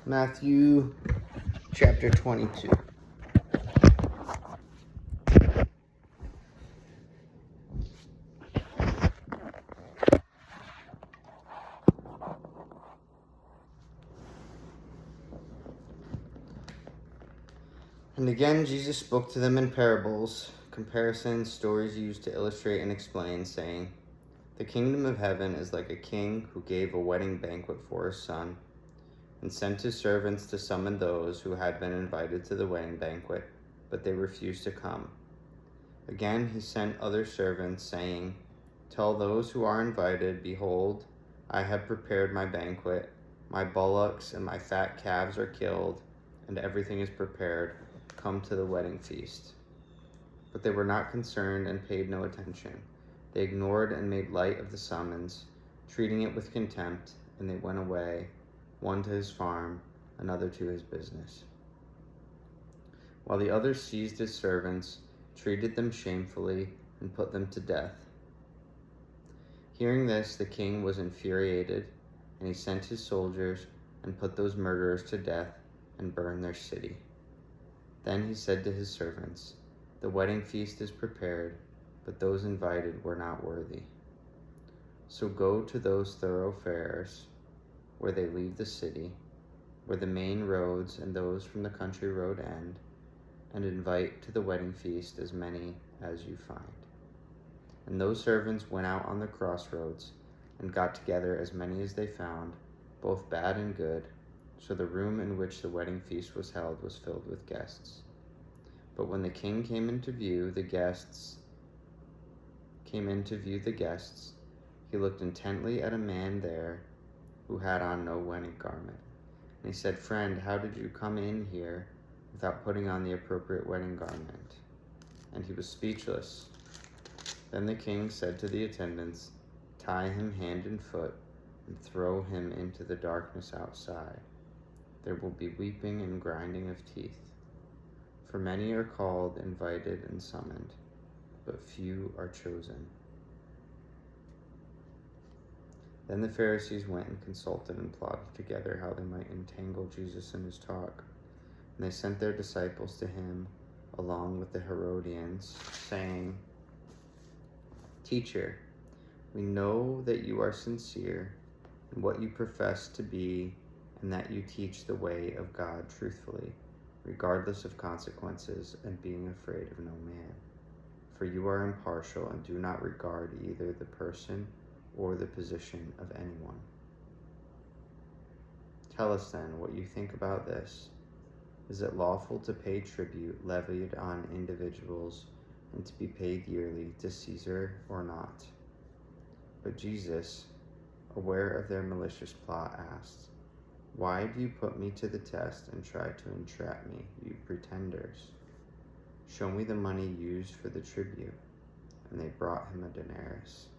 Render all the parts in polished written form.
Matthew chapter 22. And again, Jesus spoke to them in parables, comparisons, stories used to illustrate and explain, saying, "The kingdom of heaven is like a king who gave a wedding banquet for his son, and sent his servants to summon those who had been invited to the wedding banquet, but they refused to come. Again, he sent other servants, saying, 'Tell those who are invited, behold, I have prepared my banquet. My bullocks and my fat calves are killed, and everything is prepared. Come to the wedding feast.' But they were not concerned and paid no attention. They ignored and made light of the summons, treating it with contempt, and they went away, one to his farm, another to his business. While the others seized his servants, treated them shamefully, and put them to death. Hearing this, the king was infuriated, and he sent his soldiers and put those murderers to death and burned their city. Then he said to his servants, 'The wedding feast is prepared, but those invited were not worthy. So go to those thoroughfares where they leave the city, where the main roads and those from the country road end, and invite to the wedding feast as many as you find.' And those servants went out on the crossroads and got together as many as they found, both bad and good. So the room in which the wedding feast was held was filled with guests. But when the king came into view the guests, he looked intently at a man there who had on no wedding garment. And he said, 'Friend, how did you come in here without putting on the appropriate wedding garment?' And he was speechless. Then the king said to the attendants, 'Tie him hand and foot and throw him into the darkness outside. There will be weeping and grinding of teeth. For many are called, invited, and summoned, but few are chosen.' Then the Pharisees went and consulted and plotted together how they might entangle Jesus in his talk. And they sent their disciples to him along with the Herodians, saying, 'Teacher, we know that you are sincere in what you profess to be, and that you teach the way of God truthfully, regardless of consequences and being afraid of no man. For you are impartial and do not regard either the person or the position of anyone. Tell us then what you think about this. Is it lawful to pay tribute levied on individuals and to be paid yearly to Caesar or not?' But Jesus, aware of their malicious plot, asked, 'Why do you put me to the test and try to entrap me, you pretenders? Show me the money used for the tribute.' And they brought him a denarius.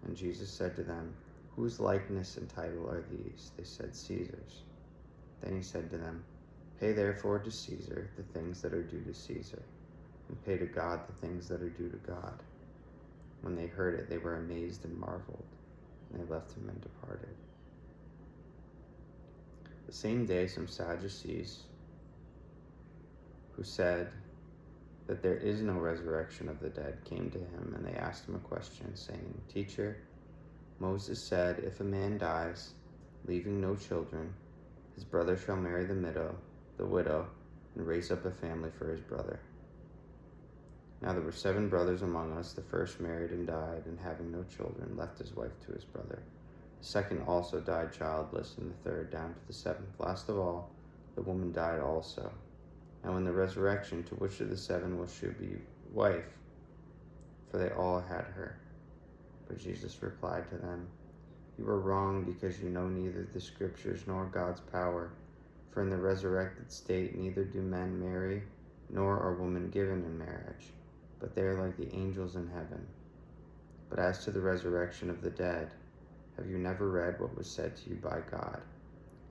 And Jesus said to them, 'Whose likeness and title are these?' They said, 'Caesar's.' Then he said to them, 'Pay therefore to Caesar the things that are due to Caesar, and pay to God the things that are due to God.' When they heard it, they were amazed and marveled, and they left him and departed. The same day, some Sadducees, who said that there is no resurrection of the dead, came to him, and they asked him a question, saying, 'Teacher, Moses said, if a man dies, leaving no children, his brother shall marry the widow, and raise up a family for his brother. Now there were 7 brothers among us. The first married and died, and having no children, left his wife to his brother. The second also died childless, and the third down to the 7th. Last of all, the woman died also. Now in the resurrection, to which of the 7 will she be wife? For they all had her.' But Jesus replied to them, 'You are wrong, because you know neither the Scriptures nor God's power. For in the resurrected state neither do men marry, nor are women given in marriage, but they are like the angels in heaven. But as to the resurrection of the dead, have you never read what was said to you by God?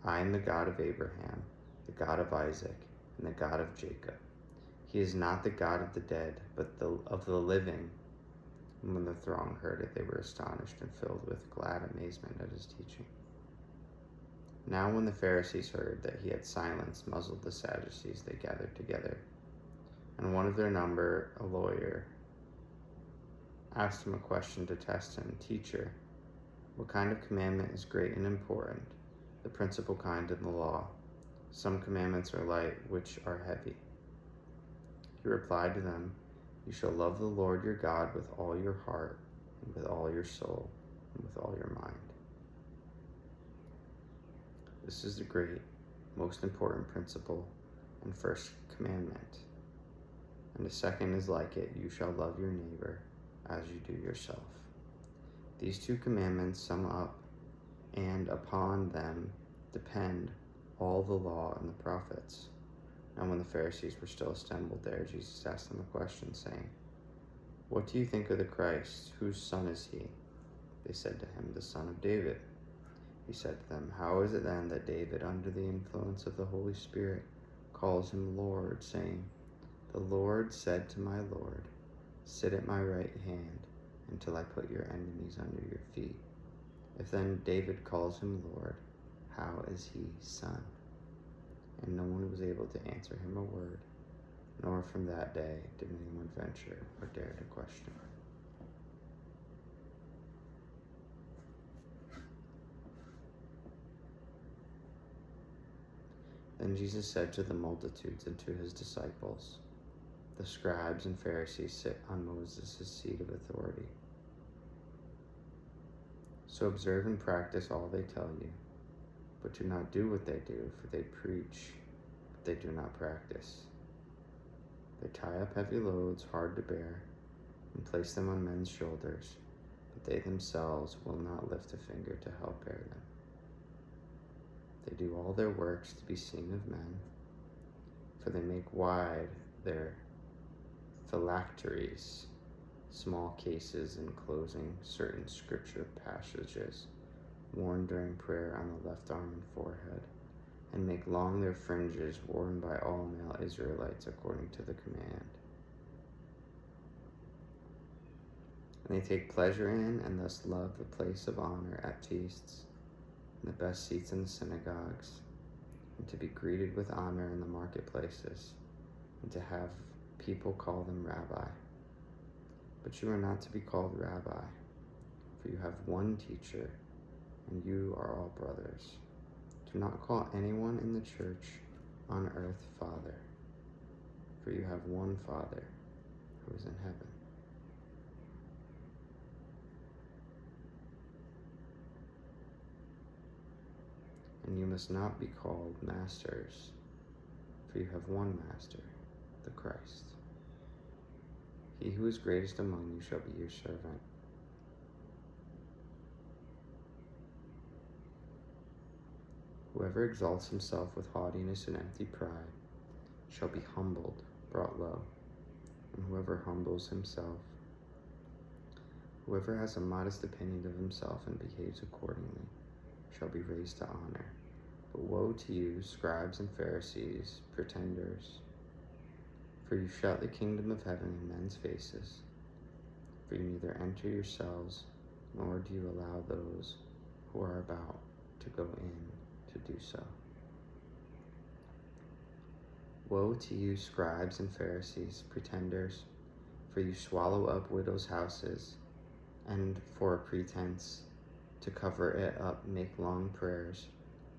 I am the God of Abraham, the God of Isaac, and the God of Jacob. He is not the God of the dead, but of the living.' And when the throng heard it, they were astonished and filled with glad amazement at his teaching. Now when the Pharisees heard that he had muzzled the Sadducees, they gathered together. And one of their number, a lawyer, asked him a question to test him. Teacher, what kind of commandment is great and important, the principal kind in the law? Some commandments are light, which are heavy. He replied to them, you shall love the Lord your God with all your heart, and with all your soul, and with all your mind. This is the great, most important principle and first commandment. And the second is like it, you shall love your neighbor as you do yourself. These two commandments sum up, and upon them depend all the law and the prophets. And when the Pharisees were still assembled there, Jesus asked them a question, saying, what do you think of the Christ? Whose son is he? They said to him, the son of David. He said to them, how is it then that David, under the influence of the Holy Spirit, calls him Lord, saying, the Lord said to my Lord, sit at my right hand until I put your enemies under your feet. If then David calls him Lord, how is he son? And no one was able to answer him a word, nor from that day did anyone venture or dare to question. Then Jesus said to the multitudes and to his disciples, the scribes and Pharisees sit on Moses' seat of authority. So observe and practice all they tell you, but do not do what they do, for they preach, but they do not practice. They tie up heavy loads hard to bear and place them on men's shoulders, but they themselves will not lift a finger to help bear them. They do all their works to be seen of men, for they make wide their phylacteries, small cases enclosing certain scripture passages, worn during prayer on the left arm and forehead, and make long their fringes worn by all male Israelites according to the command. And they take pleasure in and thus love the place of honor at feasts, and the best seats in the synagogues, and to be greeted with honor in the marketplaces, and to have people call them rabbi. But you are not to be called rabbi, for you have one teacher, and you are all brothers. Do not call anyone in the church on earth Father, for you have one Father who is in heaven. And you must not be called masters, for you have one Master, the Christ. He who is greatest among you shall be your servant. Whoever exalts himself with haughtiness and empty pride shall be humbled, brought low, and whoever humbles himself, whoever has a modest opinion of himself and behaves accordingly, shall be raised to honor. But woe to you, scribes and Pharisees, pretenders, for you shut the kingdom of heaven in men's faces. For you neither enter yourselves, nor do you allow those who are about to go in to do so. Woe to you, scribes and Pharisees, pretenders, for you swallow up widows' houses, and for a pretense to cover it up make long prayers.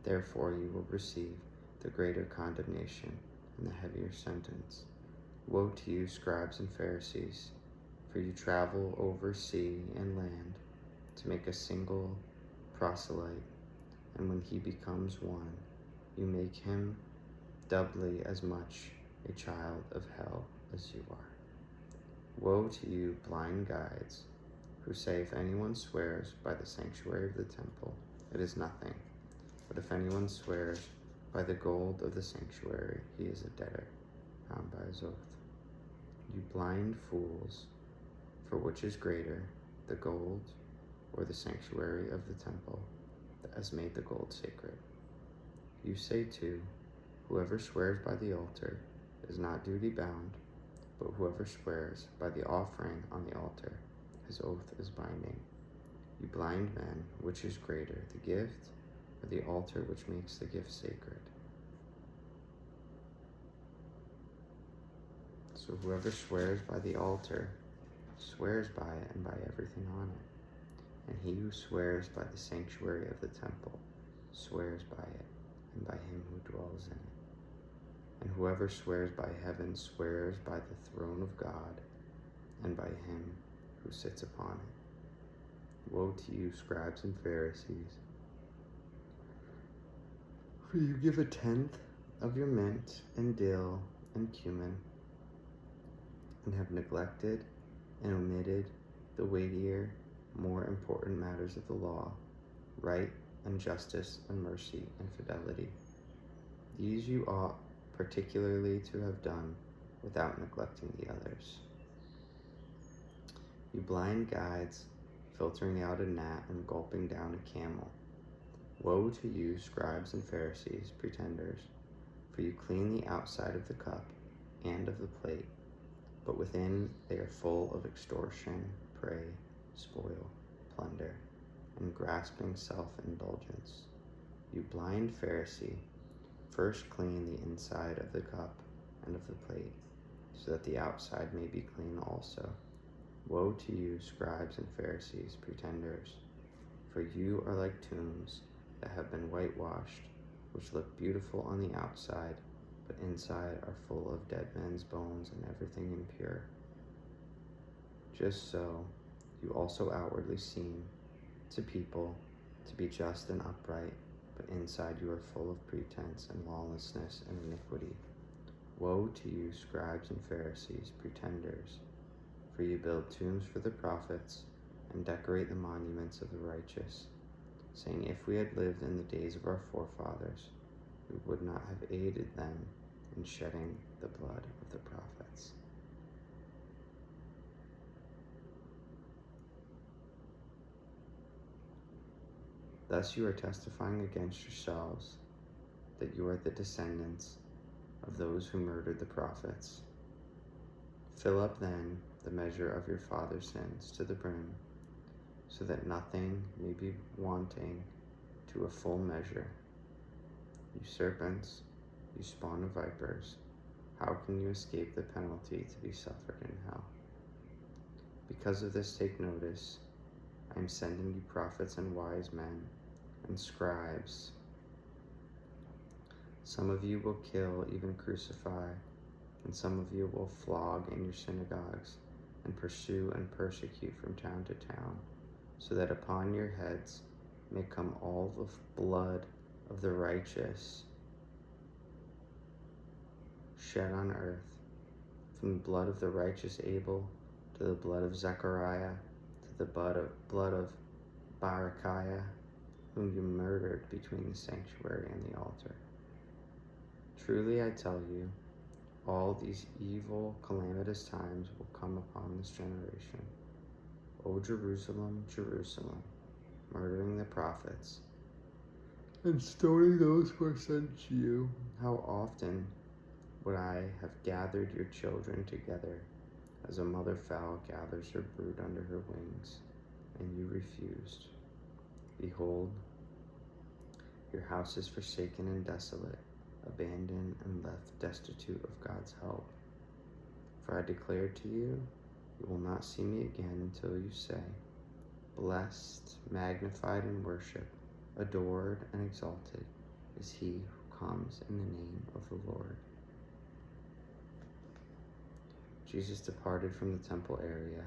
Therefore you will receive the greater condemnation and the heavier sentence. Woe to you, scribes and Pharisees, for you travel over sea and land to make a single proselyte, and when he becomes one, you make him doubly as much a child of hell as you are. Woe to you, blind guides, who say if anyone swears by the sanctuary of the temple, it is nothing. But if anyone swears by the gold of the sanctuary, he is a debtor, bound by his oath. You blind fools, for which is greater, the gold or the sanctuary of the temple that has made the gold sacred? You say too, whoever swears by the altar is not duty bound, but whoever swears by the offering on the altar, his oath is binding. You blind men, which is greater, the gift or the altar which makes the gift sacred. So whoever swears by the altar swears by it and by everything on it. And he who swears by the sanctuary of the temple swears by it and by him who dwells in it. And whoever swears by heaven swears by the throne of God and by him who sits upon it. Woe to you, scribes and Pharisees, for you give a tenth of your mint and dill and cumin, and have neglected and omitted the weightier, more important matters of the law, right and justice and mercy and fidelity. These you ought particularly to have done without neglecting the others. You blind guides, filtering out a gnat and gulping down a camel. Woe to you, scribes and Pharisees, pretenders, for you clean the outside of the cup and of the plate, but within they are full of extortion, prey, spoil, plunder, and grasping self-indulgence. You blind Pharisee, first clean the inside of the cup and of the plate, so that the outside may be clean also. Woe to you, scribes and Pharisees, pretenders, for you are like tombs that have been whitewashed, which look beautiful on the outside, but inside are full of dead men's bones and everything impure. Just so, you also outwardly seem to people to be just and upright, but inside you are full of pretense and lawlessness and iniquity. Woe to you, scribes and Pharisees, pretenders, for you build tombs for the prophets and decorate the monuments of the righteous, saying, if we had lived in the days of our forefathers, we would not have aided them in shedding the blood of the prophets. Thus you are testifying against yourselves that you are the descendants of those who murdered the prophets. Fill up then the measure of your father's sins to the brim, so that nothing may be wanting to a full measure. You serpents, you spawn of vipers, how can you escape the penalty to be suffered in hell? Because of this take notice, I am sending you prophets and wise men and scribes. Some of you will kill, even crucify, and some of you will flog in your synagogues and pursue and persecute from town to town, so that upon your heads may come all the blood of the righteous shed on earth, from the blood of the righteous Abel to the blood of Zechariah to the blood of Berechiah, whom you murdered between the sanctuary and the altar. Truly I tell you, all these evil, calamitous times will come upon this generation. O Jerusalem, Jerusalem, murdering the prophets and stoning those who are sent to you, how often would I have gathered your children together as a mother fowl gathers her brood under her wings, and you refused. Behold, your house is forsaken and desolate, abandoned and left destitute of God's help. For I declare to you, you will not see me again until you say, blessed, magnified, and worshiped, adored, and exalted is he who comes in the name of the Lord. Jesus departed from the temple area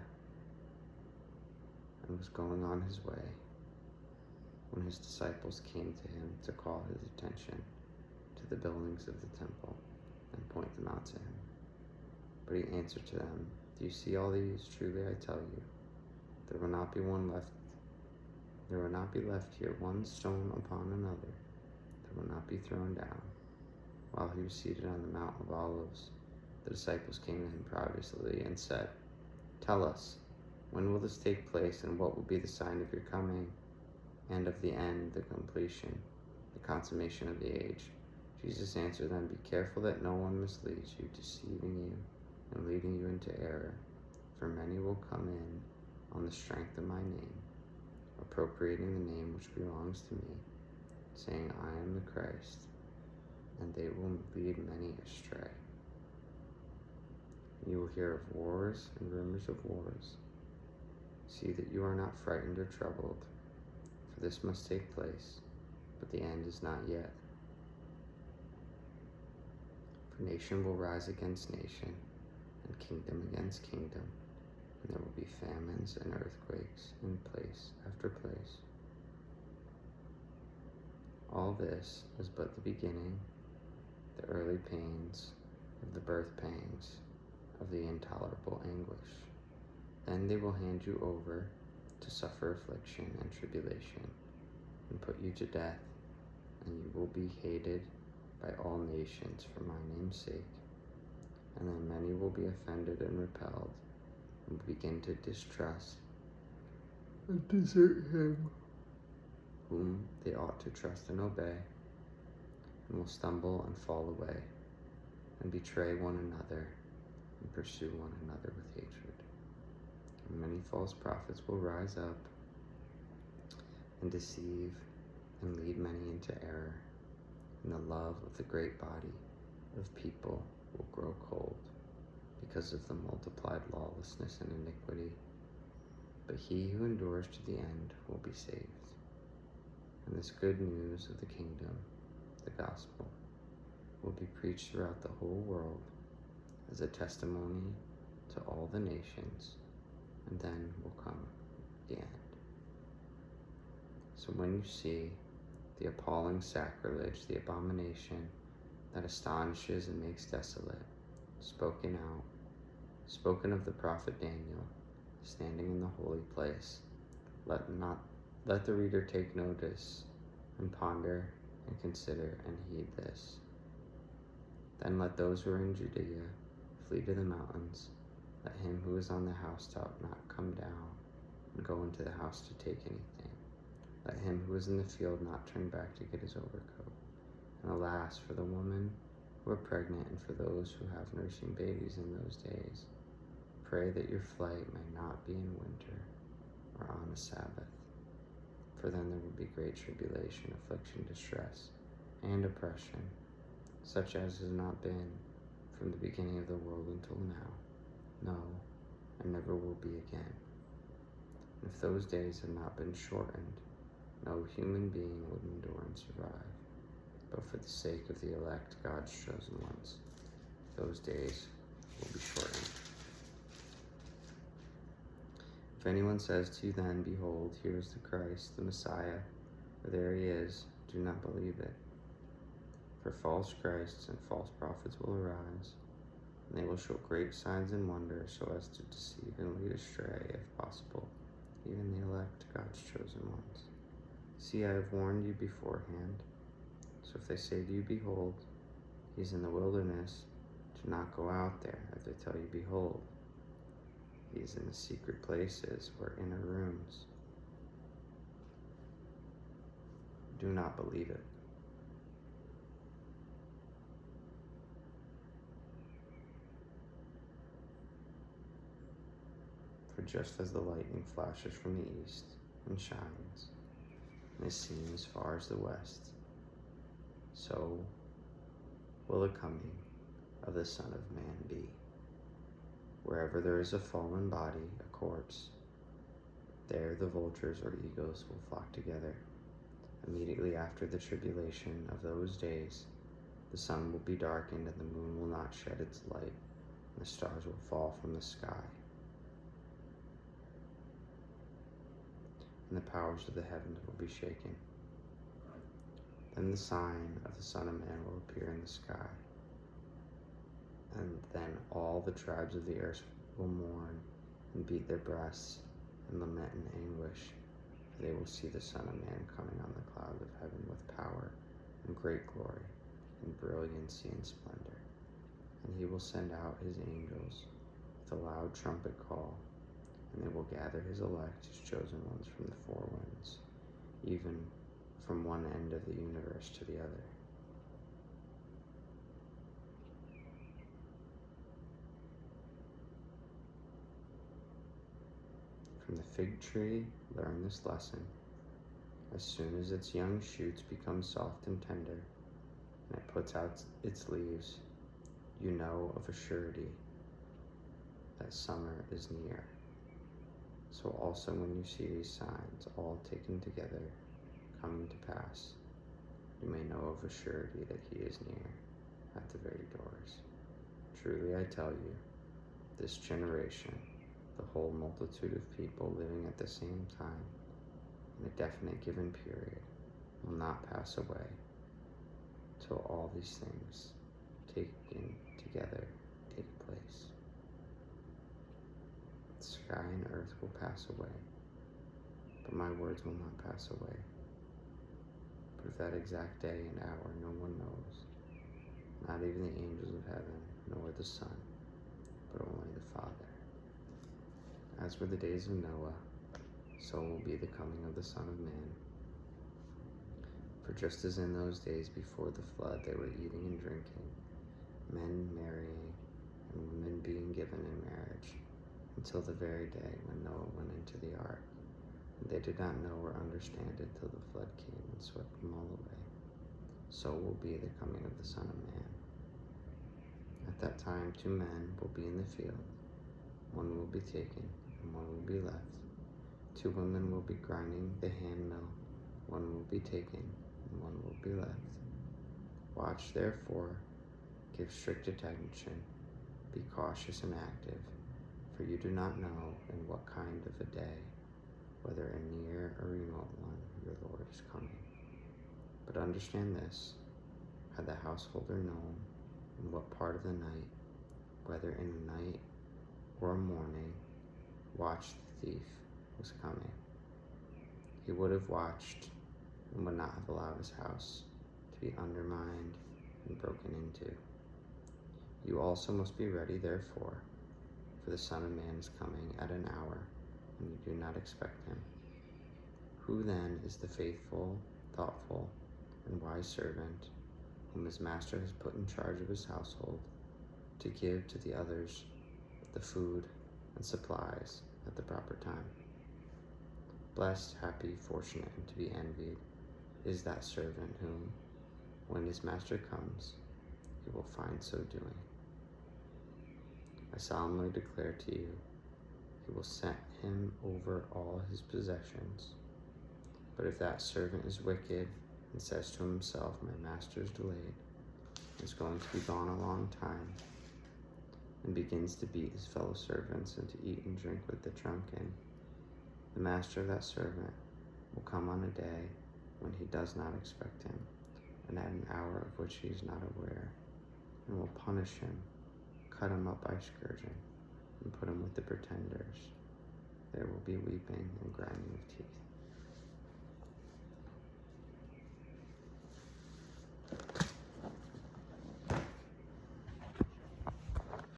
and was going on his way when his disciples came to him to call his attention to the buildings of the temple and point them out to him. But he answered to them, do you see all these? Truly I tell you, there will not be left here one stone upon another that will not be thrown down. While he was seated on the Mount of Olives, the disciples came to him privately and said, tell us, when will this take place, and what will be the sign of your coming and of the end, the completion, the consummation of the age? Jesus answered them, be careful that no one misleads you, deceiving you and leading you into error. For many will come in on the strength of my name, appropriating the name which belongs to me, saying, I am the Christ, and they will lead many astray. You will hear of wars and rumors of wars. See that you are not frightened or troubled, for this must take place, but the end is not yet. For nation will rise against nation, and kingdom against kingdom, and there will be famines and earthquakes in place after place. All this is but the beginning, the early pains of the birth pangs of the intolerable anguish. Then they will hand you over to suffer affliction and tribulation, and put you to death, and you will be hated by all nations for my name's sake. And then many will be offended and repelled, and will begin to distrust and desert him whom they ought to trust and obey, and will stumble and fall away, and betray one another, and pursue one another with hatred. And many false prophets will rise up and deceive and lead many into error, and the love of the great body of people will grow cold because of the multiplied lawlessness and iniquity. But he who endures to the end will be saved. And this good news of the kingdom, the gospel, will be preached throughout the whole world as a testimony to all the nations, and then will come the end. So when you see the appalling sacrilege, the abomination that astonishes and makes desolate, spoken of the prophet Daniel, standing in the holy place, let the reader take notice and ponder and consider and heed this. Then let those who are in Judea flee to the mountains. Let him who is on the housetop not come down and go into the house to take anything. Let him who is in the field not turn back to get his overcoat. And alas, for the women who are pregnant and for those who have nursing babies in those days. Pray that your flight may not be in winter or on a Sabbath. For then there will be great tribulation, affliction, distress, and oppression, such as has not been from the beginning of the world until now, no, and never will be again. And if those days had not been shortened, no human being would endure and survive. But for the sake of the elect, God's chosen ones, those days will be shortened. If anyone says to you then, behold, here is the Christ, the Messiah, or there he is, do not believe it. For false Christs and false prophets will arise, and they will show great signs and wonders so as to deceive and lead astray, if possible, even the elect, God's chosen ones. See, I have warned you beforehand. So if they say to you, behold, he is in the wilderness, do not go out there. If they tell you, behold, he is in the secret places or inner rooms, do not believe it. For just as the lightning flashes from the east and shines, and is seen as far as the west, so will the coming of the Son of Man be. Wherever there is a fallen body, a corpse, there the vultures or eagles will flock together. Immediately after the tribulation of those days, the sun will be darkened, and the moon will not shed its light, and the stars will fall from the sky. And the powers of the heavens will be shaken. Then the sign of the Son of Man will appear in the sky. And then all the tribes of the earth will mourn and beat their breasts and lament in anguish, for they will see the Son of Man coming on the clouds of heaven with power and great glory and brilliancy and splendor. And he will send out his angels with a loud trumpet call, and they will gather his elect, his chosen ones, from the four winds, even from one end of the universe to the other. From the fig tree, learn this lesson. As soon as its young shoots become soft and tender, and it puts out its leaves, you know of a surety that summer is near. So also when you see these signs all taken together coming to pass, you may know of a surety that he is near at the very doors. Truly I tell you, this generation, the whole multitude of people living at the same time in a definite given period, will not pass away till all these things taken together take place. The sky and earth will pass away, but my words will not pass away. But of that exact day and hour no one knows, not even the angels of heaven, nor the Son, but only the Father. As were the days of Noah, so will be the coming of the Son of Man. For just as in those days before the flood they were eating and drinking, men marrying, and women being given in marriage, until the very day when Noah went into the ark, and they did not know or understand it till the flood came and swept them all away. So will be the coming of the Son of Man. At that time 2 men will be in the field, one will be taken, and one will be left. 2 women will be grinding the handmill, one will be taken, and one will be left. Watch therefore, give strict attention, be cautious and active, for you do not know in what kind of a day, whether a near or remote one, your Lord is coming. But understand this, had the householder known in what part of the night, whether in the night or a morning, watch the thief was coming, he would have watched and would not have allowed his house to be undermined and broken into. You also must be ready, therefore, for the Son of Man is coming at an hour when you do not expect him. Who then is the faithful, thoughtful, and wise servant whom his master has put in charge of his household to give to the others the food and supplies at the proper time? Blessed, happy, fortunate, and to be envied is that servant whom, when his master comes, he will find so doing. I solemnly declare to you, he will set him over all his possessions. But if that servant is wicked and says to himself, my master is delayed, is going to be gone a long time, and begins to beat his fellow servants and to eat and drink with the drunken, the master of that servant will come on a day when he does not expect him, and at an hour of which he is not aware, and will punish him, cut him up by scourging, and put him with the pretenders. There will be weeping and grinding of teeth.